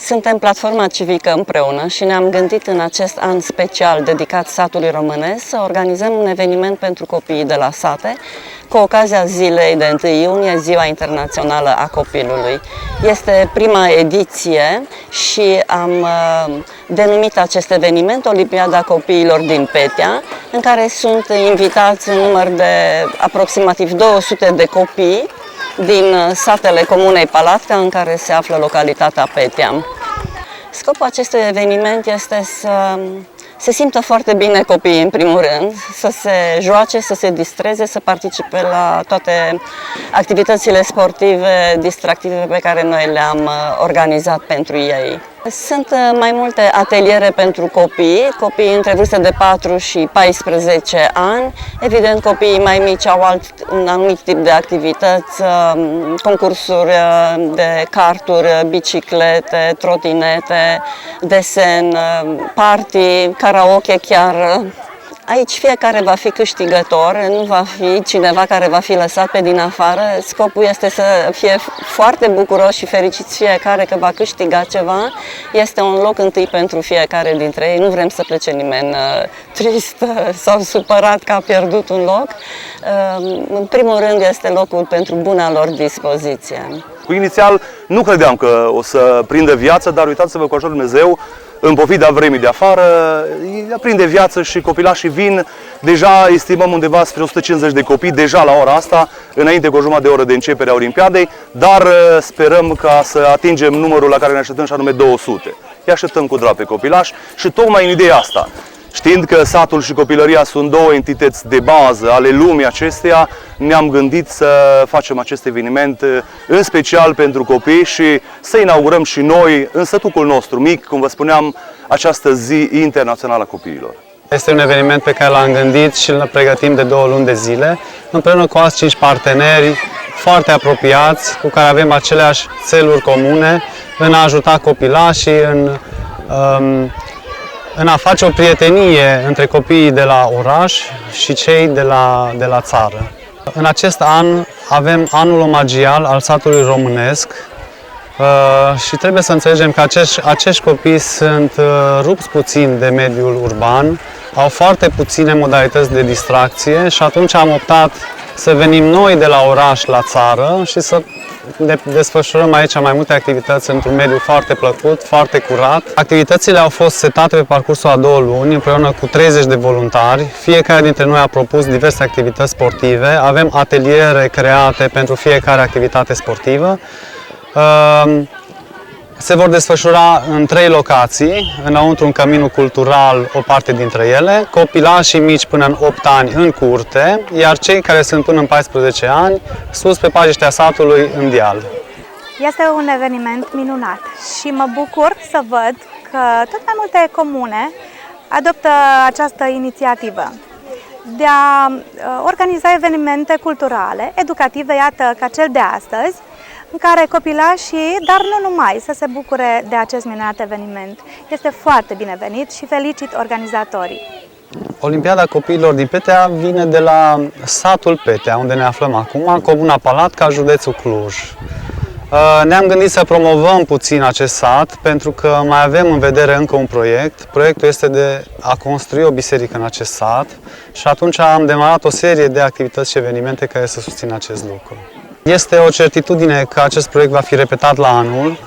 Suntem platforma civică împreună și ne-am gândit în acest an special dedicat satului românesc să organizăm un eveniment pentru copiii de la sate cu ocazia zilei de 1 iunie, Ziua Internațională a Copilului. Este prima ediție și am denumit acest eveniment Olimpiada Copiilor din Petea, în care sunt invitați în număr de aproximativ 200 de copii din satele comunei Palatca, în care se află localitatea Petea. Scopul acestui eveniment este să se simtă foarte bine copiii, în primul rând, să se joace, să se distreze, să participe la toate activitățile sportive, distractive pe care noi le-am organizat pentru ei. Sunt mai multe ateliere pentru copii între vârste de 4 și 14 ani. Evident, copiii mai mici au un anumit tip de activități, concursuri de karturi, biciclete, trotinete, desen, party, karaoke chiar. Aici fiecare va fi câștigător, nu va fi cineva care va fi lăsat pe din afară. Scopul este să fie foarte bucuros și fericiți fiecare că va câștiga ceva. Este un loc întâi pentru fiecare dintre ei. Nu vrem să plece nimeni trist sau supărat că a pierdut un loc. În primul rând este locul pentru buna lor dispoziție. Inițial nu credeam că o să prindă viață, dar uitați-vă cu ajutorul Dumnezeu, în pofida vremii de afară, prinde viață și copilașii vin. Deja estimăm undeva spre 150 de copii, deja la ora asta, înainte cu o jumătate de oră de începere a Olimpiadei, dar sperăm ca să atingem numărul la care ne așteptăm, și anume 200. Îi așteptăm cu drag pe copilași și tocmai în ideea asta, știind că satul și copilăria sunt două entități de bază ale lumii acesteia, ne-am gândit să facem acest eveniment în special pentru copii și să inaugurăm și noi, în sătucul nostru mic, cum vă spuneam, această zi internațională a copiilor. Este un eveniment pe care l-am gândit și îl pregătim de 2 luni de zile, împreună cu alți 5 parteneri foarte apropiați, cu care avem aceleași țeluri comune în a ajuta copilașii, în a face o prietenie între copiii de la oraș și cei de la țară. În acest an avem anul omagial al satului românesc și trebuie să înțelegem că acești copii sunt rupți puțin de mediul urban, au foarte puține modalități de distracție și atunci am optat să venim noi de la oraș la țară și să desfășurăm aici mai multe activități într-un mediu foarte plăcut, foarte curat. Activitățile au fost setate pe parcursul a 2 luni împreună cu 30 de voluntari. Fiecare dintre noi a propus diverse activități sportive. Avem ateliere create pentru fiecare activitate sportivă. Se vor desfășura în 3 locații, înăuntru în Căminul Cultural o parte dintre ele, copilașii mici până în 8 ani în curte, iar cei care sunt până în 14 ani sus pe pajiștea satului în deal. Este un eveniment minunat și mă bucur să văd că tot mai multe comune adoptă această inițiativă de a organiza evenimente culturale, educative, iată ca cel de astăzi, în care copilașii, dar nu numai, să se bucure de acest minunat eveniment. Este foarte binevenit și felicit organizatorii. Olimpiada Copiilor din Petea vine de la satul Petea, unde ne aflăm acum, comuna Palatca, județul Cluj. Ne-am gândit să promovăm puțin acest sat, pentru că mai avem în vedere încă un proiect. Proiectul este de a construi o biserică în acest sat și atunci am demarat o serie de activități și evenimente care să susțină acest lucru. Este o certitudine că acest proiect va fi repetat la anul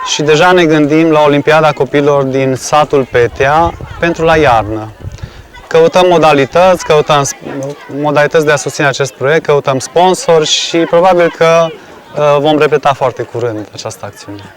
și deja ne gândim la Olimpiada Copiilor din satul Petea pentru la iarnă. Căutăm modalități de a susține acest proiect, căutăm sponsori și probabil că vom repeta foarte curând această acțiune.